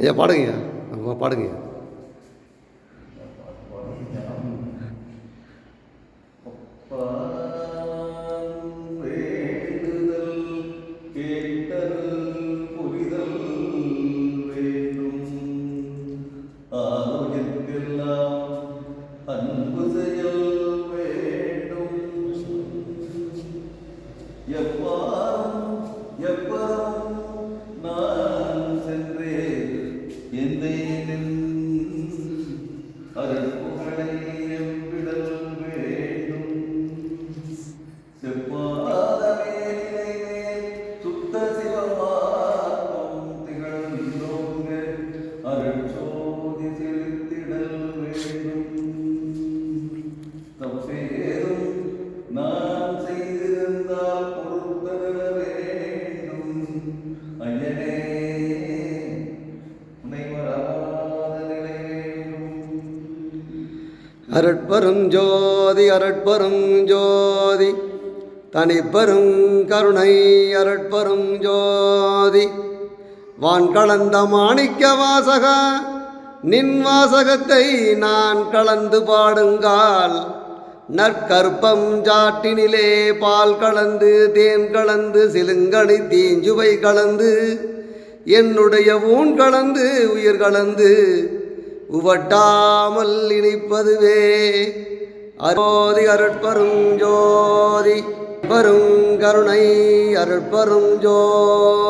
ஐயா பாடுங்க, பாடுங்க. அன்பு செயல் வேண்டும் எப்பரும் நான் சென்றே எந்தேனின் அருள்புகழை எவ்விடல் வேண்டும் செவ்வாதமே சுத்த சிவமாக்கம் திகழ்ந்தோங்க அருட்சோதி செலுத்திடல் வேண்டும் தப்பேதும் நான் செய்திருந்தால் பொறுத்தர வேண்டும் ஐயனே உன்னை வராத நிலை வேண்டும். அருட்பெரும் ஜோதி அருட்பெரும் ஜோதி தனிப்பெரும் கருணை அருட்பெரும் ஜோதி வான் கலந்த மாணிக்க வாசக நின் வாசகத்தை நான் கலந்து பாடுங்கால் நற்கற்பம் சாட்டினிலே பால் கலந்து தேன் கலந்து சிலுங்கணி தீஞ்சுவை கலந்து என்னுடைய ஊன் கலந்து உயிர் கலந்து உவட்டாமல் இனிப்பதுவே அரோதி அருட்பெரும் ஜோதி பெரும் கருணை அருட்பெரும் ஜோதி.